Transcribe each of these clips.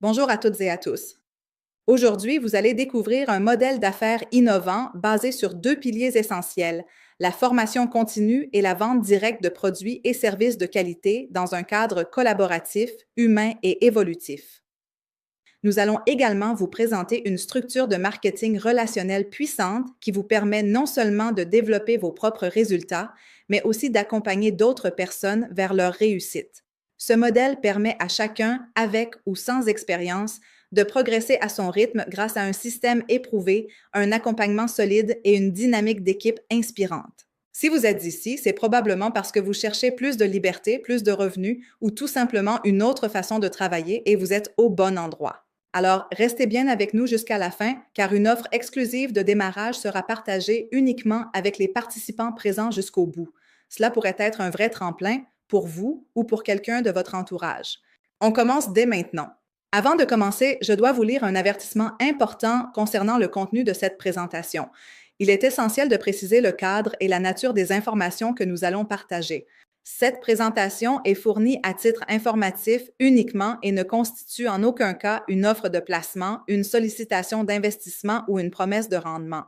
Bonjour à toutes et à tous. Aujourd'hui, vous allez découvrir un modèle d'affaires innovant basé sur deux piliers essentiels, la formation continue et la vente directe de produits et services de qualité dans un cadre collaboratif, humain et évolutif. Nous allons également vous présenter une structure de marketing relationnel puissante qui vous permet non seulement de développer vos propres résultats, mais aussi d'accompagner d'autres personnes vers leur réussite. Ce modèle permet à chacun, avec ou sans expérience, de progresser à son rythme grâce à un système éprouvé, un accompagnement solide et une dynamique d'équipe inspirante. Si vous êtes ici, c'est probablement parce que vous cherchez plus de liberté, plus de revenus ou tout simplement une autre façon de travailler et vous êtes au bon endroit. Alors, restez bien avec nous jusqu'à la fin, car une offre exclusive de démarrage sera partagée uniquement avec les participants présents jusqu'au bout. Cela pourrait être un vrai tremplin pour vous ou pour quelqu'un de votre entourage. On commence dès maintenant. Avant de commencer, je dois vous lire un avertissement important concernant le contenu de cette présentation. Il est essentiel de préciser le cadre et la nature des informations que nous allons partager. Cette présentation est fournie à titre informatif uniquement et ne constitue en aucun cas une offre de placement, une sollicitation d'investissement ou une promesse de rendement.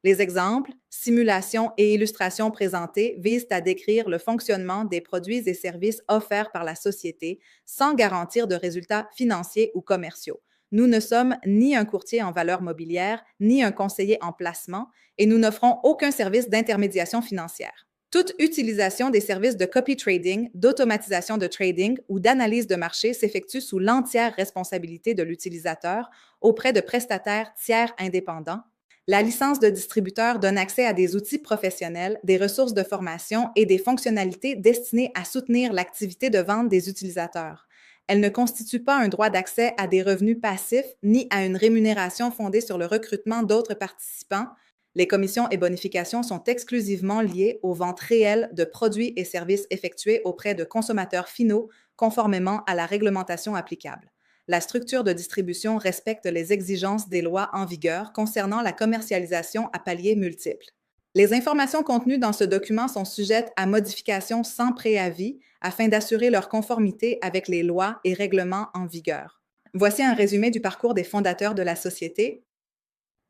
Les exemples, simulations et illustrations présentées visent à décrire le fonctionnement des produits et services offerts par la société sans garantir de résultats financiers ou commerciaux. Nous ne sommes ni un courtier en valeurs mobilières, ni un conseiller en placement, et nous n'offrons aucun service d'intermédiation financière. Toute utilisation des services de copy trading, d'automatisation de trading ou d'analyse de marché s'effectue sous l'entière responsabilité de l'utilisateur auprès de prestataires tiers indépendants. La licence de distributeur donne accès à des outils professionnels, des ressources de formation et des fonctionnalités destinées à soutenir l'activité de vente des utilisateurs. Elle ne constitue pas un droit d'accès à des revenus passifs ni à une rémunération fondée sur le recrutement d'autres participants. Les commissions et bonifications sont exclusivement liées aux ventes réelles de produits et services effectués auprès de consommateurs finaux conformément à la réglementation applicable. La structure de distribution respecte les exigences des lois en vigueur concernant la commercialisation à paliers multiples. Les informations contenues dans ce document sont sujettes à modification sans préavis afin d'assurer leur conformité avec les lois et règlements en vigueur. Voici un résumé du parcours des fondateurs de la société.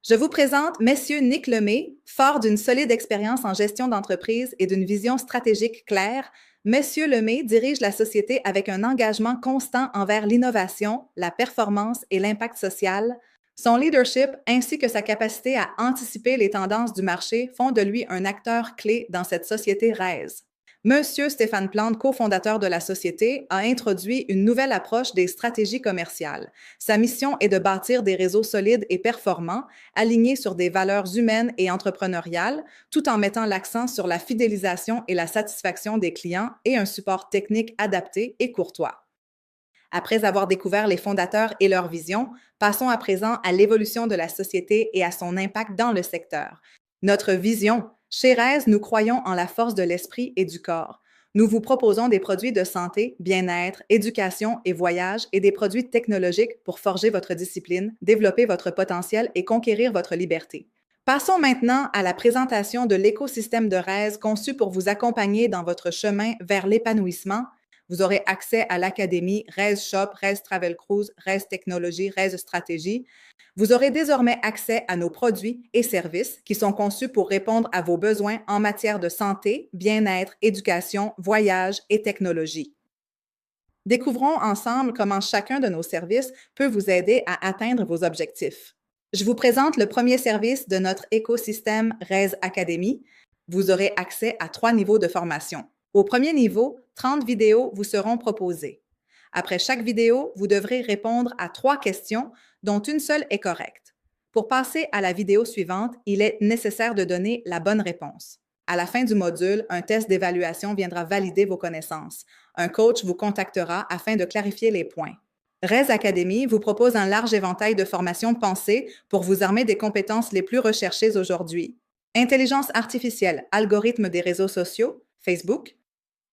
Je vous présente Messieurs Nick Lemay, fort d'une solide expérience en gestion d'entreprise et d'une vision stratégique claire. Monsieur Lemay dirige la société avec un engagement constant envers l'innovation, la performance et l'impact social. Son leadership ainsi que sa capacité à anticiper les tendances du marché font de lui un acteur clé dans cette société RAISE. Monsieur Stéphane Plante, cofondateur de la société, a introduit une nouvelle approche des stratégies commerciales. Sa mission est de bâtir des réseaux solides et performants, alignés sur des valeurs humaines et entrepreneuriales, tout en mettant l'accent sur la fidélisation et la satisfaction des clients et un support technique adapté et courtois. Après avoir découvert les fondateurs et leur vision, passons à présent à l'évolution de la société et à son impact dans le secteur. Notre vision. Chez RAISE, nous croyons en la force de l'esprit et du corps. Nous vous proposons des produits de santé, bien-être, éducation et voyage et des produits technologiques pour forger votre discipline, développer votre potentiel et conquérir votre liberté. Passons maintenant à la présentation de l'écosystème de RAISE conçu pour vous accompagner dans votre chemin vers l'épanouissement. Vous aurez accès à l'académie RAISE Shop, RAISE Travel Cruise, RAISE Technologie, RAISE Stratégie. Vous aurez désormais accès à nos produits et services qui sont conçus pour répondre à vos besoins en matière de santé, bien-être, éducation, voyage et technologie. Découvrons ensemble comment chacun de nos services peut vous aider à atteindre vos objectifs. Je vous présente le premier service de notre écosystème RAISE Academy. Vous aurez accès à 3 niveaux de formation. Au premier niveau, 30 vidéos vous seront proposées. Après chaque vidéo, vous devrez répondre à 3 questions, dont une seule est correcte. Pour passer à la vidéo suivante, il est nécessaire de donner la bonne réponse. À la fin du module, un test d'évaluation viendra valider vos connaissances. Un coach vous contactera afin de clarifier les points. RAISE Academy vous propose un large éventail de formations pensées pour vous armer des compétences les plus recherchées aujourd'hui. Intelligence artificielle, algorithmes des réseaux sociaux, Facebook,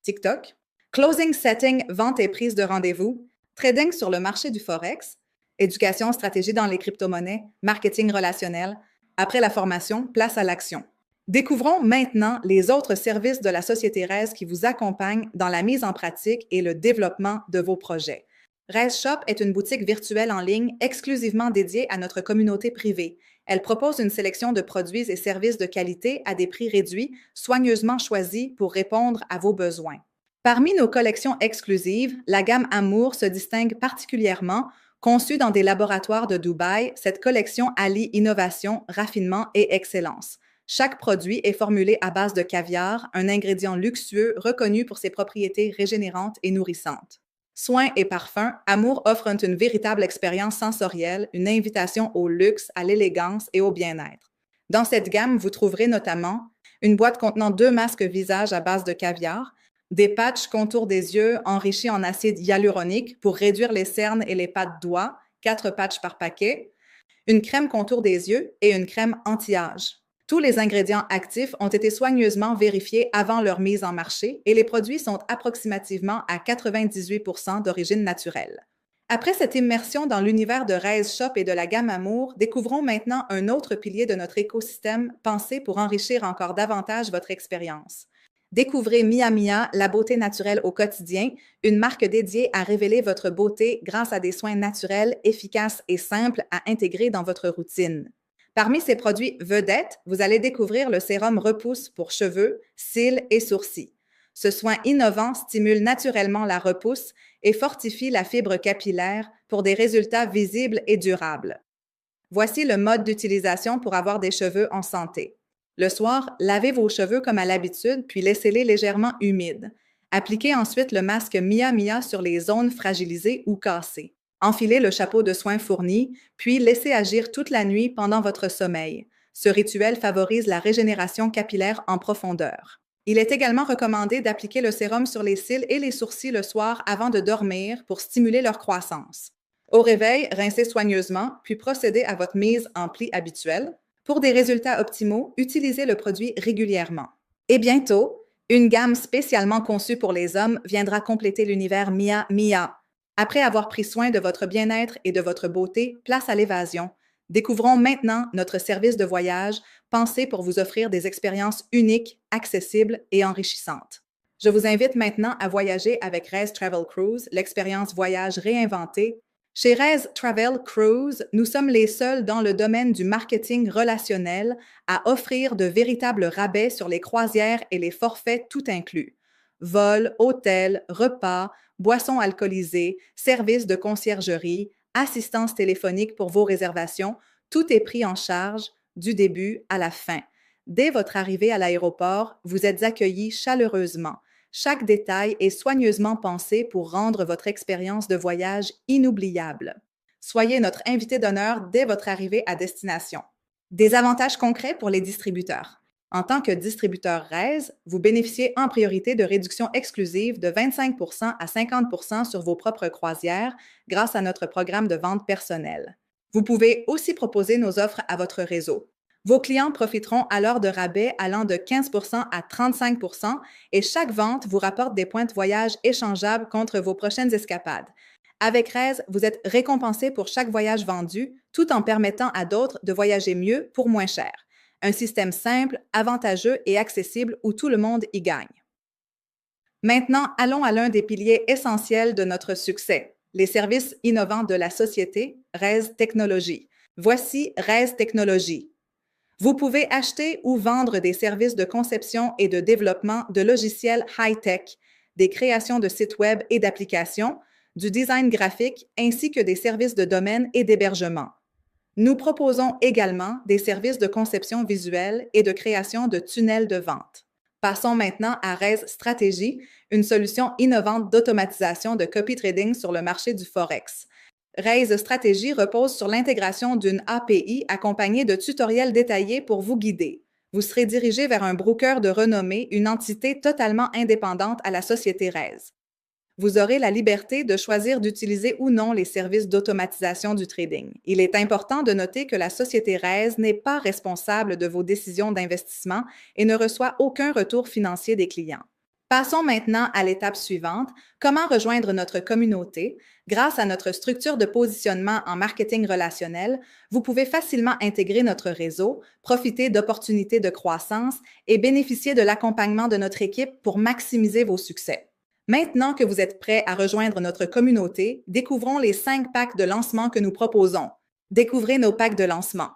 TikTok, closing setting, vente et prise de rendez-vous, trading sur le marché du Forex, éducation, stratégie dans les crypto-monnaies, marketing relationnel. Après la formation, place à l'action. Découvrons maintenant les autres services de la société RAISE qui vous accompagnent dans la mise en pratique et le développement de vos projets. Rise Shop est une boutique virtuelle en ligne exclusivement dédiée à notre communauté privée. Elle propose une sélection de produits et services de qualité à des prix réduits, soigneusement choisis pour répondre à vos besoins. Parmi nos collections exclusives, la gamme Amour se distingue particulièrement. Conçue dans des laboratoires de Dubaï, cette collection allie innovation, raffinement et excellence. Chaque produit est formulé à base de caviar, un ingrédient luxueux reconnu pour ses propriétés régénérantes et nourrissantes. Soins et parfums, Amour offre une véritable expérience sensorielle, une invitation au luxe, à l'élégance et au bien-être. Dans cette gamme, vous trouverez notamment une boîte contenant 2 masques visage à base de caviar, des patchs contour des yeux enrichis en acide hyaluronique pour réduire les cernes et les pattes d'oie, 4 patchs par paquet, une crème contour des yeux et une crème anti-âge. Tous les ingrédients actifs ont été soigneusement vérifiés avant leur mise en marché et les produits sont approximativement à 98% d'origine naturelle. Après cette immersion dans l'univers de Rise Shop et de la gamme Amour, découvrons maintenant un autre pilier de notre écosystème pensé pour enrichir encore davantage votre expérience. Découvrez Mia Mia, la beauté naturelle au quotidien, une marque dédiée à révéler votre beauté grâce à des soins naturels, efficaces et simples à intégrer dans votre routine. Parmi ces produits vedettes, vous allez découvrir le sérum repousse pour cheveux, cils et sourcils. Ce soin innovant stimule naturellement la repousse et fortifie la fibre capillaire pour des résultats visibles et durables. Voici le mode d'utilisation pour avoir des cheveux en santé. Le soir, lavez vos cheveux comme à l'habitude, puis laissez-les légèrement humides. Appliquez ensuite le masque Mia Mia sur les zones fragilisées ou cassées. Enfilez le chapeau de soins fourni, puis laissez agir toute la nuit pendant votre sommeil. Ce rituel favorise la régénération capillaire en profondeur. Il est également recommandé d'appliquer le sérum sur les cils et les sourcils le soir avant de dormir pour stimuler leur croissance. Au réveil, rincez soigneusement, puis procédez à votre mise en pli habituelle. Pour des résultats optimaux, utilisez le produit régulièrement. Et bientôt, une gamme spécialement conçue pour les hommes viendra compléter l'univers Mia Mia. Après avoir pris soin de votre bien-être et de votre beauté, place à l'évasion. Découvrons maintenant notre service de voyage pensé pour vous offrir des expériences uniques, accessibles et enrichissantes. Je vous invite maintenant à voyager avec Rise Travel Cruise, l'expérience voyage réinventée. Chez Rise Travel Cruise, nous sommes les seuls dans le domaine du marketing relationnel à offrir de véritables rabais sur les croisières et les forfaits tout inclus. Vols, hôtels, repas, boissons alcoolisées, services de conciergerie, assistance téléphonique pour vos réservations, tout est pris en charge du début à la fin. Dès votre arrivée à l'aéroport, vous êtes accueillis chaleureusement. Chaque détail est soigneusement pensé pour rendre votre expérience de voyage inoubliable. Soyez notre invité d'honneur dès votre arrivée à destination. Des avantages concrets pour les distributeurs. En tant que distributeur Rise, vous bénéficiez en priorité de réductions exclusives de 25% à 50% sur vos propres croisières grâce à notre programme de vente personnelle. Vous pouvez aussi proposer nos offres à votre réseau. Vos clients profiteront alors de rabais allant de 15% à 35% et chaque vente vous rapporte des points de voyage échangeables contre vos prochaines escapades. Avec Rise, vous êtes récompensé pour chaque voyage vendu, tout en permettant à d'autres de voyager mieux pour moins cher. Un système simple, avantageux et accessible où tout le monde y gagne. Maintenant, allons à l'un des piliers essentiels de notre succès, les services innovants de la société, Rise Technologies. Voici Rise Technologies. Vous pouvez acheter ou vendre des services de conception et de développement de logiciels high-tech, des créations de sites web et d'applications, du design graphique ainsi que des services de domaine et d'hébergement. Nous proposons également des services de conception visuelle et de création de tunnels de vente. Passons maintenant à Rise Stratégie, une solution innovante d'automatisation de copy trading sur le marché du Forex. Rise Stratégie repose sur l'intégration d'une API accompagnée de tutoriels détaillés pour vous guider. Vous serez dirigé vers un broker de renommée, une entité totalement indépendante à la société Rise. Vous aurez la liberté de choisir d'utiliser ou non les services d'automatisation du trading. Il est important de noter que la société Rise n'est pas responsable de vos décisions d'investissement et ne reçoit aucun retour financier des clients. Passons maintenant à l'étape suivante, comment rejoindre notre communauté. Grâce à notre structure de positionnement en marketing relationnel, vous pouvez facilement intégrer notre réseau, profiter d'opportunités de croissance et bénéficier de l'accompagnement de notre équipe pour maximiser vos succès. Maintenant que vous êtes prêt à rejoindre notre communauté, découvrons les 5 packs de lancement que nous proposons. Découvrez nos packs de lancement.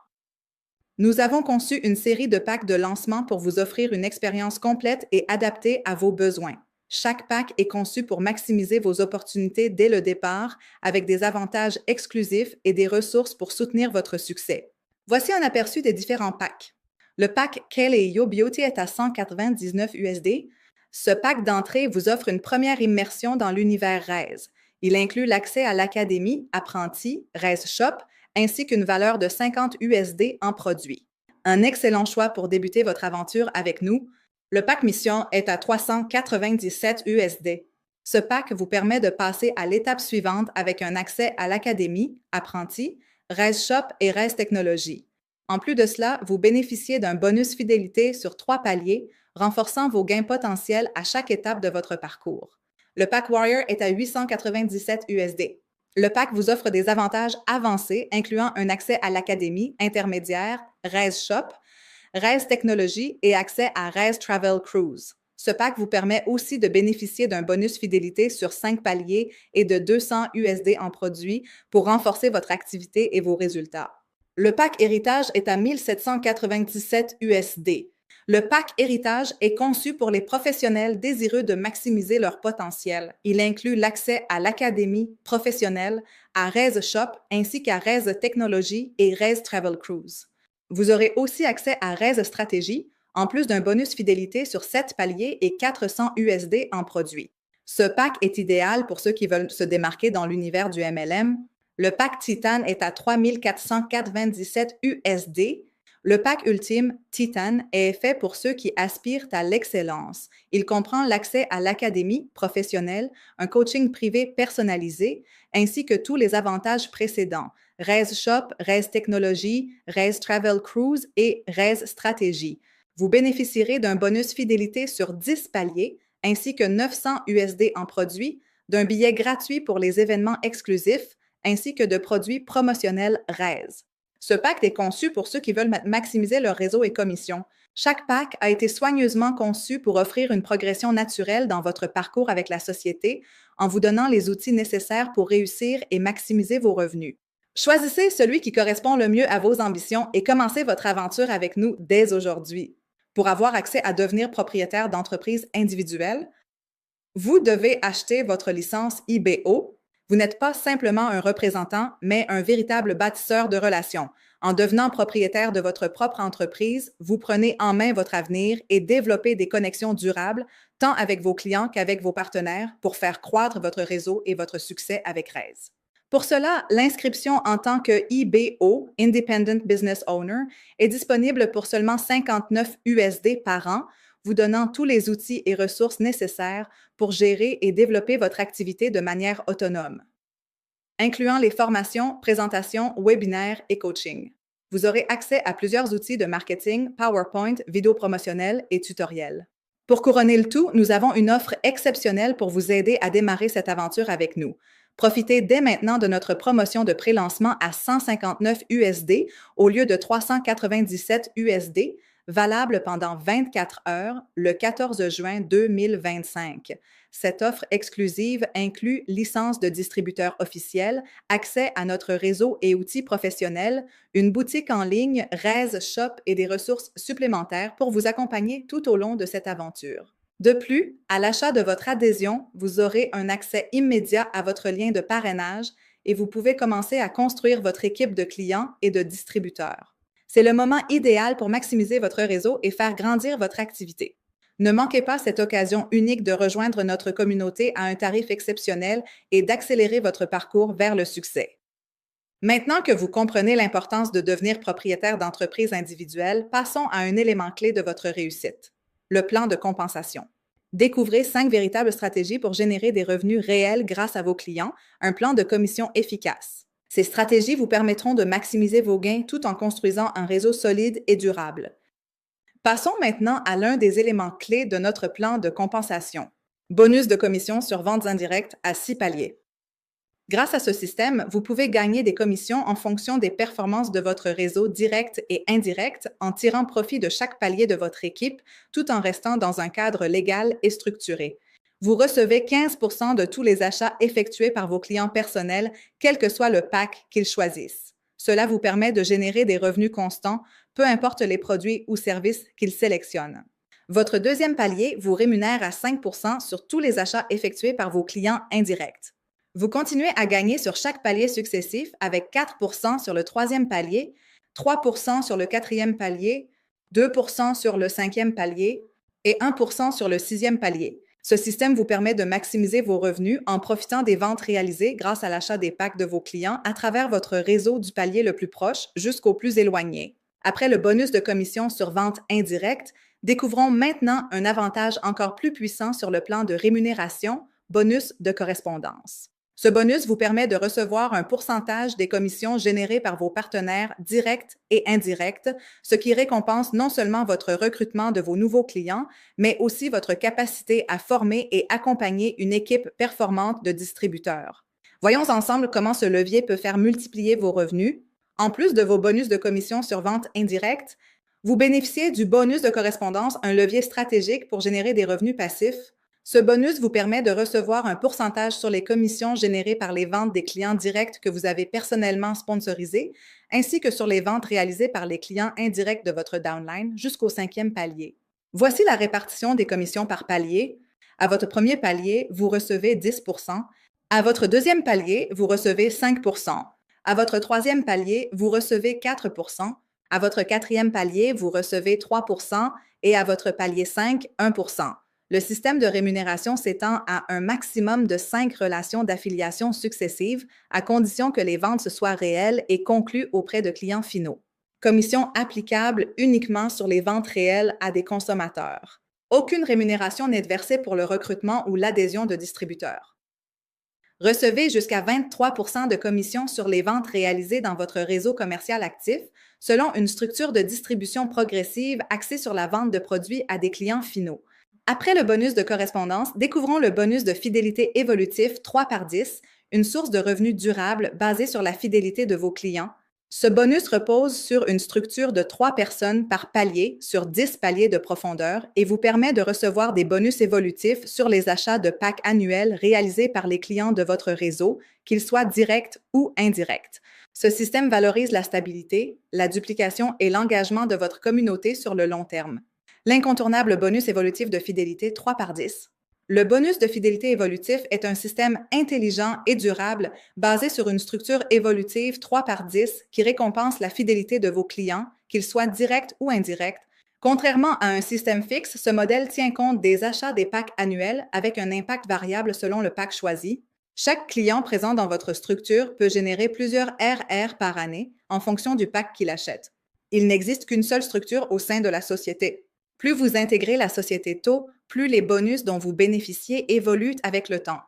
Nous avons conçu une série de packs de lancement pour vous offrir une expérience complète et adaptée à vos besoins. Chaque pack est conçu pour maximiser vos opportunités dès le départ avec des avantages exclusifs et des ressources pour soutenir votre succès. Voici un aperçu des différents packs. Le pack Kale et Yo Beauty est à 199 USD. Ce pack d'entrée vous offre une première immersion dans l'univers Raise. Il inclut l'accès à l'académie, apprenti, Raise Shop, ainsi qu'une valeur de 50 USD en produits. Un excellent choix pour débuter votre aventure avec nous. Le pack Mission est à 397 USD. Ce pack vous permet de passer à l'étape suivante avec un accès à l'académie, apprenti, Raise Shop et Raise Technologie. En plus de cela, vous bénéficiez d'un bonus fidélité sur 3 paliers, renforçant vos gains potentiels à chaque étape de votre parcours. Le pack Warrior est à 897 USD. Le pack vous offre des avantages avancés, incluant un accès à l'académie intermédiaire, Raise Shop, Raise Technologie et accès à Raise Travel Cruise. Ce pack vous permet aussi de bénéficier d'un bonus fidélité sur 5 paliers et de 200 USD en produits pour renforcer votre activité et vos résultats. Le pack Héritage est à 1797 USD. Le pack Héritage est conçu pour les professionnels désireux de maximiser leur potentiel. Il inclut l'accès à l'académie professionnelle, à Raise Shop ainsi qu'à Raise Technologie et Raise Travel Cruise. Vous aurez aussi accès à Raise Stratégie, en plus d'un bonus fidélité sur 7 paliers et 400 USD en produits. Ce pack est idéal pour ceux qui veulent se démarquer dans l'univers du MLM. Le pack Titan est à 3497 USD. Le pack ultime Titan est fait pour ceux qui aspirent à l'excellence. Il comprend l'accès à l'académie professionnelle, un coaching privé personnalisé, ainsi que tous les avantages précédents, Raise Shop, Raise Technologie, Raise Travel Cruise et Raise Stratégie. Vous bénéficierez d'un bonus fidélité sur 10 paliers, ainsi que 900 USD en produits, d'un billet gratuit pour les événements exclusifs, ainsi que de produits promotionnels Raise. Ce pack est conçu pour ceux qui veulent maximiser leur réseau et commissions. Chaque pack a été soigneusement conçu pour offrir une progression naturelle dans votre parcours avec la société en vous donnant les outils nécessaires pour réussir et maximiser vos revenus. Choisissez celui qui correspond le mieux à vos ambitions et commencez votre aventure avec nous dès aujourd'hui. Pour avoir accès à devenir propriétaire d'entreprises individuelles, vous devez acheter votre licence IBO. Vous n'êtes pas simplement un représentant, mais un véritable bâtisseur de relations. En devenant propriétaire de votre propre entreprise, vous prenez en main votre avenir et développez des connexions durables, tant avec vos clients qu'avec vos partenaires, pour faire croître votre réseau et votre succès avec Raise. Pour cela, l'inscription en tant que IBO, Independent Business Owner, est disponible pour seulement 59 USD par an, vous donnant tous les outils et ressources nécessaires pour gérer et développer votre activité de manière autonome, incluant les formations, présentations, webinaires et coaching. Vous aurez accès à plusieurs outils de marketing, PowerPoint, vidéos promotionnelles et tutoriels. Pour couronner le tout, nous avons une offre exceptionnelle pour vous aider à démarrer cette aventure avec nous. Profitez dès maintenant de notre promotion de pré-lancement à 159 USD au lieu de 397 USD, valable pendant 24 heures le 14 juin 2025. Cette offre exclusive inclut licence de distributeur officiel, accès à notre réseau et outils professionnels, une boutique en ligne, Raise Shop et des ressources supplémentaires pour vous accompagner tout au long de cette aventure. De plus, à l'achat de votre adhésion, vous aurez un accès immédiat à votre lien de parrainage et vous pouvez commencer à construire votre équipe de clients et de distributeurs. C'est le moment idéal pour maximiser votre réseau et faire grandir votre activité. Ne manquez pas cette occasion unique de rejoindre notre communauté à un tarif exceptionnel et d'accélérer votre parcours vers le succès. Maintenant que vous comprenez l'importance de devenir propriétaire d'entreprises individuelles, passons à un élément clé de votre réussite, le plan de compensation. Découvrez 5 véritables stratégies pour générer des revenus réels grâce à vos clients, un plan de commission efficace. Ces stratégies vous permettront de maximiser vos gains tout en construisant un réseau solide et durable. Passons maintenant à l'un des éléments clés de notre plan de compensation. Bonus de commission sur ventes indirectes à 6 paliers. Grâce à ce système, vous pouvez gagner des commissions en fonction des performances de votre réseau direct et indirect en tirant profit de chaque palier de votre équipe tout en restant dans un cadre légal et structuré. Vous recevez 15% de tous les achats effectués par vos clients personnels, quel que soit le pack qu'ils choisissent. Cela vous permet de générer des revenus constants, peu importe les produits ou services qu'ils sélectionnent. Votre deuxième palier vous rémunère à 5% sur tous les achats effectués par vos clients indirects. Vous continuez à gagner sur chaque palier successif avec 4% sur le troisième palier, 3% sur le quatrième palier, 2% sur le cinquième palier et 1% sur le sixième palier. Ce système vous permet de maximiser vos revenus en profitant des ventes réalisées grâce à l'achat des packs de vos clients à travers votre réseau du palier le plus proche jusqu'au plus éloigné. Après le bonus de commission sur vente indirecte, découvrons maintenant un avantage encore plus puissant sur le plan de rémunération, bonus de correspondance. Ce bonus vous permet de recevoir un pourcentage des commissions générées par vos partenaires directs et indirects, ce qui récompense non seulement votre recrutement de vos nouveaux clients, mais aussi votre capacité à former et accompagner une équipe performante de distributeurs. Voyons ensemble comment ce levier peut faire multiplier vos revenus. En plus de vos bonus de commission sur vente indirecte, vous bénéficiez du bonus de correspondance, un levier stratégique pour générer des revenus passifs. Ce bonus vous permet de recevoir un pourcentage sur les commissions générées par les ventes des clients directs que vous avez personnellement sponsorisés, ainsi que sur les ventes réalisées par les clients indirects de votre downline jusqu'au cinquième palier. Voici la répartition des commissions par palier. À votre premier palier, vous recevez 10%. À votre deuxième palier, vous recevez 5%. À votre troisième palier, vous recevez 4%. À votre quatrième palier, vous recevez 3% et à votre palier 5, 1%. Le système de rémunération s'étend à un maximum de 5 relations d'affiliation successives, à condition que les ventes soient réelles et conclues auprès de clients finaux. Commission applicable uniquement sur les ventes réelles à des consommateurs. Aucune rémunération n'est versée pour le recrutement ou l'adhésion de distributeurs. Recevez jusqu'à 23% de commission sur les ventes réalisées dans votre réseau commercial actif, selon une structure de distribution progressive axée sur la vente de produits à des clients finaux. Après le bonus de correspondance, découvrons le bonus de fidélité évolutif 3 par 10, une source de revenus durable basée sur la fidélité de vos clients. Ce bonus repose sur une structure de 3 personnes par palier sur 10 paliers de profondeur et vous permet de recevoir des bonus évolutifs sur les achats de packs annuels réalisés par les clients de votre réseau, qu'ils soient directs ou indirects. Ce système valorise la stabilité, la duplication et l'engagement de votre communauté sur le long terme. L'incontournable bonus évolutif de fidélité 3 par 10. Le bonus de fidélité évolutif est un système intelligent et durable basé sur une structure évolutive 3 par 10 qui récompense la fidélité de vos clients, qu'ils soient directs ou indirects. Contrairement à un système fixe, ce modèle tient compte des achats des packs annuels avec un impact variable selon le pack choisi. Chaque client présent dans votre structure peut générer plusieurs RR par année en fonction du pack qu'il achète. Il n'existe qu'une seule structure au sein de la société. Plus vous intégrez la société tôt, plus les bonus dont vous bénéficiez évoluent avec le temps.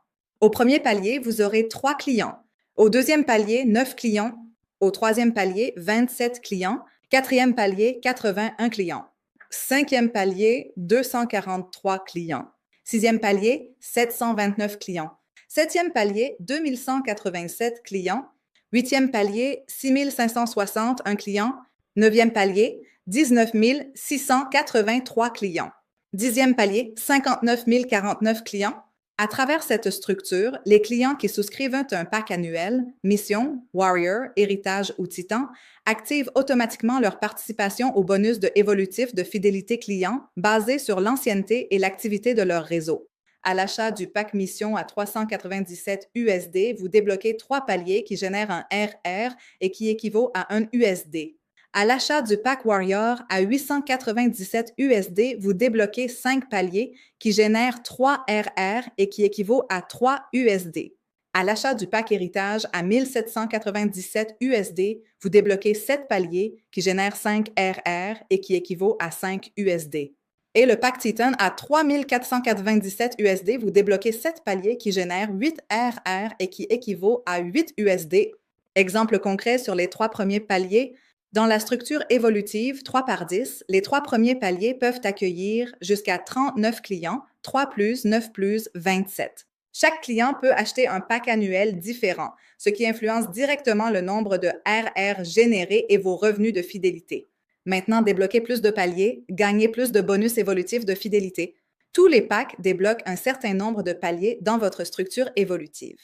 Au premier palier, vous aurez 3 clients. Au deuxième palier, 9 clients. Au troisième palier, 27 clients. Quatrième palier, 81 clients. Cinquième palier, 243 clients. Sixième palier, 729 clients. Septième palier, 2187 clients. Huitième palier, 6561 clients. Neuvième palier, 19 683 clients. Dixième palier, 59 049 clients. À travers cette structure, les clients qui souscrivent un pack annuel, Mission, Warrior, Héritage ou Titan, activent automatiquement leur participation au bonus de évolutif de fidélité client basé sur l'ancienneté et l'activité de leur réseau. À l'achat du pack Mission à 397 USD, vous débloquez 3 paliers qui génèrent un RR et qui équivaut à 1 USD. À l'achat du pack Warrior à 897 USD, vous débloquez 5 paliers qui génèrent 3 RR et qui équivaut à 3 USD. À l'achat du pack Héritage à 1797 USD, vous débloquez 7 paliers qui génèrent 5 RR et qui équivaut à 5 USD. Et le pack Titan à 3497 USD, vous débloquez 7 paliers qui génèrent 8 RR et qui équivaut à 8 USD. Exemple concret sur les 3 premiers paliers. Dans la structure évolutive 3 par 10, les 3 premiers paliers peuvent accueillir jusqu'à 39 clients, 3 plus, 9 plus, 27. Chaque client peut acheter un pack annuel différent, ce qui influence directement le nombre de RR générés et vos revenus de fidélité. Maintenant, débloquez plus de paliers, gagnez plus de bonus évolutifs de fidélité. Tous les packs débloquent un certain nombre de paliers dans votre structure évolutive.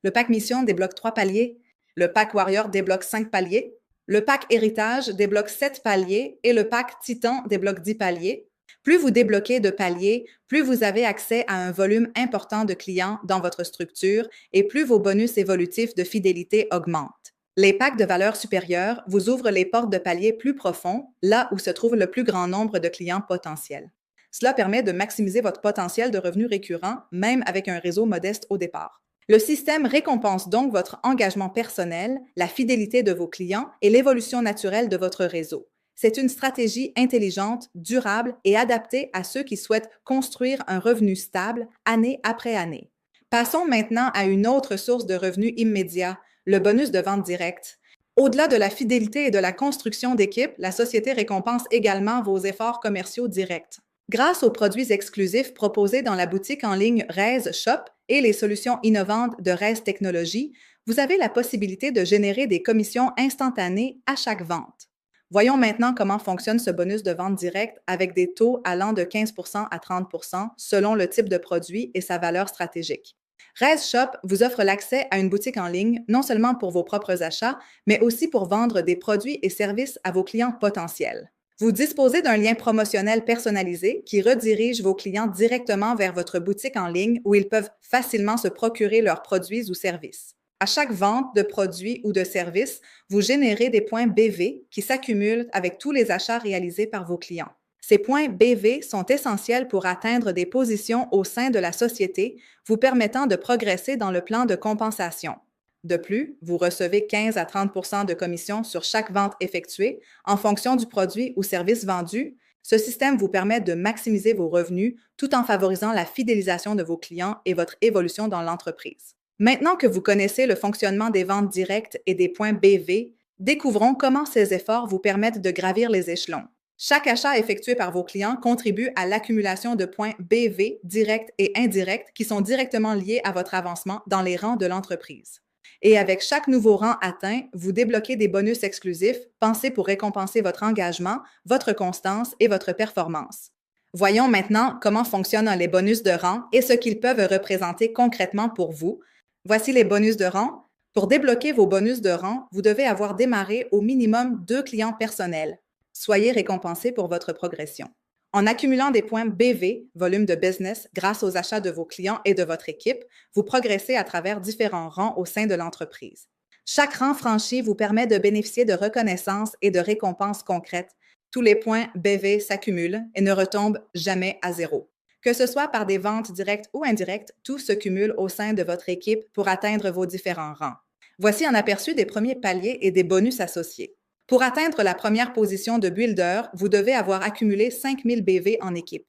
Le pack Mission débloque 3 paliers, le pack Warrior débloque 5 paliers, le pack Héritage débloque 7 paliers et le pack Titan débloque 10 paliers. Plus vous débloquez de paliers, plus vous avez accès à un volume important de clients dans votre structure et plus vos bonus évolutifs de fidélité augmentent. Les packs de valeur supérieure vous ouvrent les portes de paliers plus profonds, là où se trouve le plus grand nombre de clients potentiels. Cela permet de maximiser votre potentiel de revenus récurrents, même avec un réseau modeste au départ. Le système récompense donc votre engagement personnel, la fidélité de vos clients et l'évolution naturelle de votre réseau. C'est une stratégie intelligente, durable et adaptée à ceux qui souhaitent construire un revenu stable année après année. Passons maintenant à une autre source de revenus immédiat, le bonus de vente directe. Au-delà de la fidélité et de la construction d'équipe, la société récompense également vos efforts commerciaux directs. Grâce aux produits exclusifs proposés dans la boutique en ligne Raise Shop et les solutions innovantes de Raise Technologies, vous avez la possibilité de générer des commissions instantanées à chaque vente. Voyons maintenant comment fonctionne ce bonus de vente directe avec des taux allant de 15 à 30 selon le type de produit et sa valeur stratégique. Raise Shop vous offre l'accès à une boutique en ligne non seulement pour vos propres achats, mais aussi pour vendre des produits et services à vos clients potentiels. Vous disposez d'un lien promotionnel personnalisé qui redirige vos clients directement vers votre boutique en ligne où ils peuvent facilement se procurer leurs produits ou services. À chaque vente de produits ou de services, vous générez des points BV qui s'accumulent avec tous les achats réalisés par vos clients. Ces points BV sont essentiels pour atteindre des positions au sein de la société, vous permettant de progresser dans le plan de compensation. De plus, vous recevez 15 à 30 de commission sur chaque vente effectuée en fonction du produit ou service vendu. Ce système vous permet de maximiser vos revenus tout en favorisant la fidélisation de vos clients et votre évolution dans l'entreprise. Maintenant que vous connaissez le fonctionnement des ventes directes et des points BV, découvrons comment ces efforts vous permettent de gravir les échelons. Chaque achat effectué par vos clients contribue à l'accumulation de points BV directs et indirects qui sont directement liés à votre avancement dans les rangs de l'entreprise. Et avec chaque nouveau rang atteint, vous débloquez des bonus exclusifs pensés pour récompenser votre engagement, votre constance et votre performance. Voyons maintenant comment fonctionnent les bonus de rang et ce qu'ils peuvent représenter concrètement pour vous. Voici les bonus de rang. Pour débloquer vos bonus de rang, vous devez avoir démarré au minimum 2 clients personnels. Soyez récompensé pour votre progression. En accumulant des points BV, volume de business, grâce aux achats de vos clients et de votre équipe, vous progressez à travers différents rangs au sein de l'entreprise. Chaque rang franchi vous permet de bénéficier de reconnaissance et de récompenses concrètes. Tous les points BV s'accumulent et ne retombent jamais à zéro. Que ce soit par des ventes directes ou indirectes, tout se cumule au sein de votre équipe pour atteindre vos différents rangs. Voici un aperçu des premiers paliers et des bonus associés. Pour atteindre la première position de Builder, vous devez avoir accumulé 5000 BV en équipe.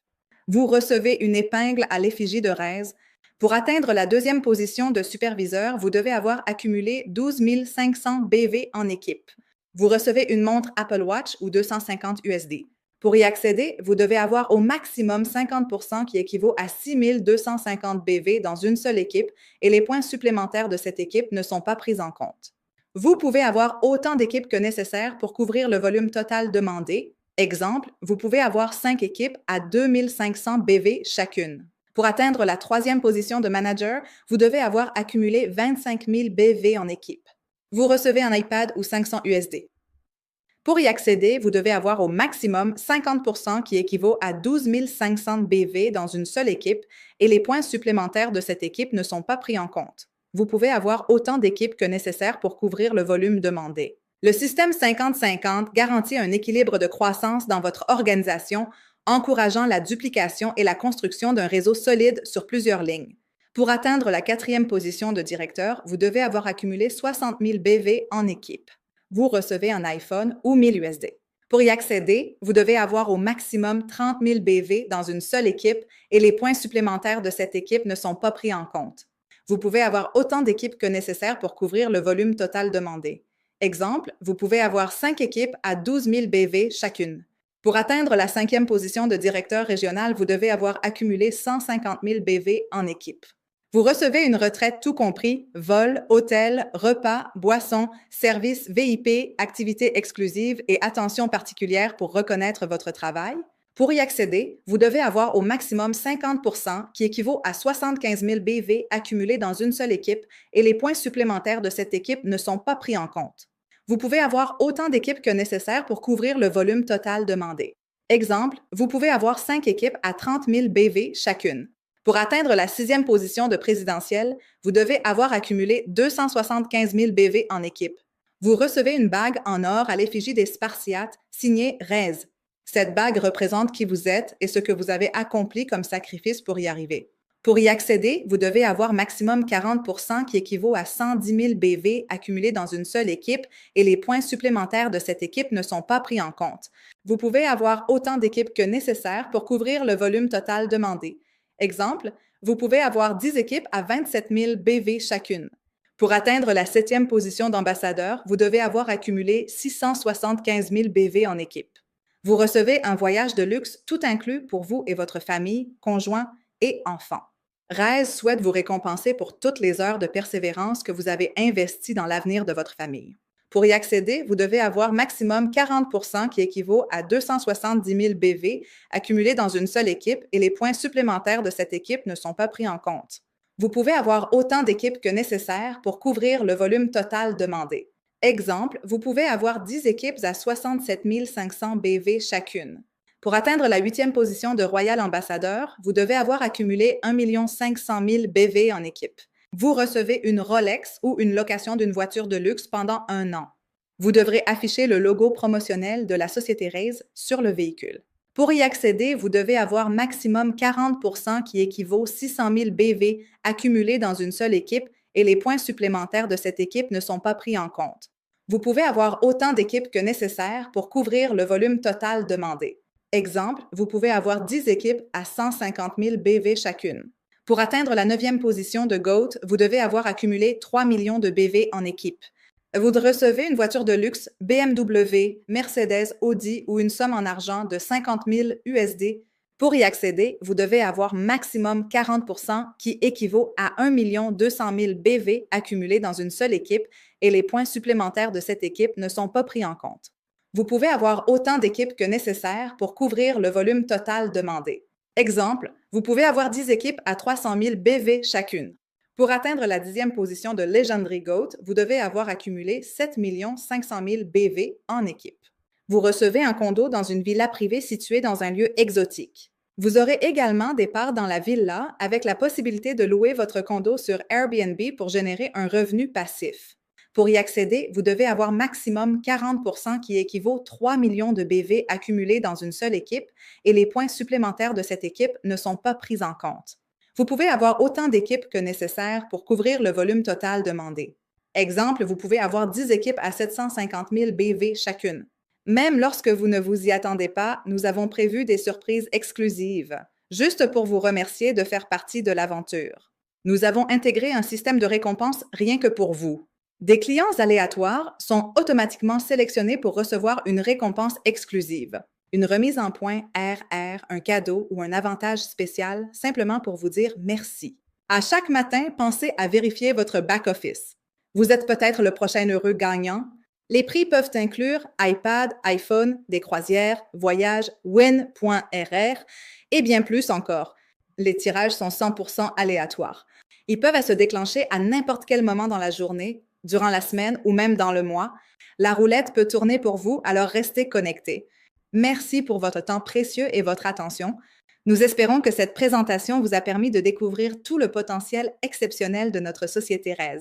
Vous recevez une épingle à l'effigie de Raise. Pour atteindre la deuxième position de Superviseur, vous devez avoir accumulé 12 500 BV en équipe. Vous recevez une montre Apple Watch ou 250 USD. Pour y accéder, vous devez avoir au maximum 50% qui équivaut à 6 250 BV dans une seule équipe et les points supplémentaires de cette équipe ne sont pas pris en compte. Vous pouvez avoir autant d'équipes que nécessaire pour couvrir le volume total demandé. Exemple, vous pouvez avoir 5 équipes à 2500 BV chacune. Pour atteindre la troisième position de manager, vous devez avoir accumulé 25 000 BV en équipe. Vous recevez un iPad ou 500 USD. Pour y accéder, vous devez avoir au maximum 50% qui équivaut à 12 500 BV dans une seule équipe et les points supplémentaires de cette équipe ne sont pas pris en compte. Vous pouvez avoir autant d'équipes que nécessaire pour couvrir le volume demandé. Le système 50-50 garantit un équilibre de croissance dans votre organisation, encourageant la duplication et la construction d'un réseau solide sur plusieurs lignes. Pour atteindre la quatrième position de directeur, vous devez avoir accumulé 60 000 BV en équipe. Vous recevez un iPhone ou 1000 USD. Pour y accéder, vous devez avoir au maximum 30 000 BV dans une seule équipe et les points supplémentaires de cette équipe ne sont pas pris en compte. Vous pouvez avoir autant d'équipes que nécessaire pour couvrir le volume total demandé. Exemple, vous pouvez avoir 5 équipes à 12 000 BV chacune. Pour atteindre la cinquième position de directeur régional, vous devez avoir accumulé 150 000 BV en équipe. Vous recevez une retraite tout compris, vol, hôtel, repas, boissons, services VIP, activités exclusives et attention particulière pour reconnaître votre travail. Pour y accéder, vous devez avoir au maximum 50%, qui équivaut à 75 000 BV accumulés dans une seule équipe, et les points supplémentaires de cette équipe ne sont pas pris en compte. Vous pouvez avoir autant d'équipes que nécessaire pour couvrir le volume total demandé. Exemple, vous pouvez avoir 5 équipes à 30 000 BV chacune. Pour atteindre la 6e position de présidentielle, vous devez avoir accumulé 275 000 BV en équipe. Vous recevez une bague en or à l'effigie des Spartiates signée Rez. Cette bague représente qui vous êtes et ce que vous avez accompli comme sacrifice pour y arriver. Pour y accéder, vous devez avoir maximum 40%, qui équivaut à 110 000 BV accumulés dans une seule équipe, et les points supplémentaires de cette équipe ne sont pas pris en compte. Vous pouvez avoir autant d'équipes que nécessaire pour couvrir le volume total demandé. Exemple, vous pouvez avoir 10 équipes à 27 000 BV chacune. Pour atteindre la 7e position d'ambassadeur, vous devez avoir accumulé 675 000 BV en équipe. Vous recevez un voyage de luxe tout inclus pour vous et votre famille, conjoint et enfants. Rez souhaite vous récompenser pour toutes les heures de persévérance que vous avez investies dans l'avenir de votre famille. Pour y accéder, vous devez avoir maximum 40%, qui équivaut à 270 000 BV accumulés dans une seule équipe, et les points supplémentaires de cette équipe ne sont pas pris en compte. Vous pouvez avoir autant d'équipes que nécessaire pour couvrir le volume total demandé. Exemple, vous pouvez avoir 10 équipes à 67 500 BV chacune. Pour atteindre la 8e position de Royal Ambassadeur, vous devez avoir accumulé 1 500 000 BV en équipe. Vous recevez une Rolex ou une location d'une voiture de luxe pendant 1 an. Vous devrez afficher le logo promotionnel de la société Rez sur le véhicule. Pour y accéder, vous devez avoir maximum 40%, qui équivaut 600 000 BV accumulés dans une seule équipe, et les points supplémentaires de cette équipe ne sont pas pris en compte. Vous pouvez avoir autant d'équipes que nécessaire pour couvrir le volume total demandé. Exemple, vous pouvez avoir 10 équipes à 150 000 BV chacune. Pour atteindre la 9e position de GOAT, vous devez avoir accumulé 3 millions de BV en équipe. Vous recevez une voiture de luxe BMW, Mercedes, Audi ou une somme en argent de 50 000 USD. Pour y accéder, vous devez avoir maximum 40%, qui équivaut à 1 200 000 BV accumulés dans une seule équipe, et les points supplémentaires de cette équipe ne sont pas pris en compte. Vous pouvez avoir autant d'équipes que nécessaire pour couvrir le volume total demandé. Exemple, vous pouvez avoir 10 équipes à 300 000 BV chacune. Pour atteindre la 10e position de Legendary GOAT, vous devez avoir accumulé 7 500 000 BV en équipe. Vous recevez un condo dans une villa privée située dans un lieu exotique. Vous aurez également des parts dans la villa, avec la possibilité de louer votre condo sur Airbnb pour générer un revenu passif. Pour y accéder, vous devez avoir maximum 40%, qui équivaut 3 millions de BV accumulés dans une seule équipe, et les points supplémentaires de cette équipe ne sont pas pris en compte. Vous pouvez avoir autant d'équipes que nécessaire pour couvrir le volume total demandé. Exemple, vous pouvez avoir 10 équipes à 750 000 BV chacune. Même lorsque vous ne vous y attendez pas, nous avons prévu des surprises exclusives, juste pour vous remercier de faire partie de l'aventure. Nous avons intégré un système de récompense rien que pour vous. Des clients aléatoires sont automatiquement sélectionnés pour recevoir une récompense exclusive, une remise en points RR, un cadeau ou un avantage spécial, simplement pour vous dire merci. À chaque matin, pensez à vérifier votre back-office. Vous êtes peut-être le prochain heureux gagnant. Les prix peuvent inclure iPad, iPhone, des croisières, voyages, win.rr et bien plus encore. Les tirages sont 100% aléatoires. Ils peuvent se déclencher à n'importe quel moment dans la journée, durant la semaine ou même dans le mois. La roulette peut tourner pour vous, alors restez connectés. Merci pour votre temps précieux et votre attention. Nous espérons que cette présentation vous a permis de découvrir tout le potentiel exceptionnel de notre société Rez.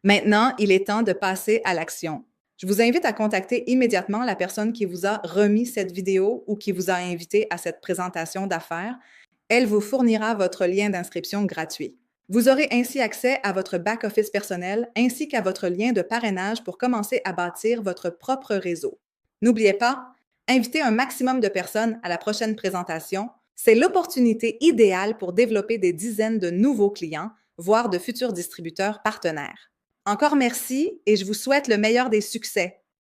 Maintenant, il est temps de passer à l'action. Je vous invite à contacter immédiatement la personne qui vous a remis cette vidéo ou qui vous a invité à cette présentation d'affaires. Elle vous fournira votre lien d'inscription gratuit. Vous aurez ainsi accès à votre back-office personnel ainsi qu'à votre lien de parrainage pour commencer à bâtir votre propre réseau. N'oubliez pas, invitez un maximum de personnes à la prochaine présentation. C'est l'opportunité idéale pour développer des dizaines de nouveaux clients, voire de futurs distributeurs partenaires. Encore merci et je vous souhaite le meilleur des succès.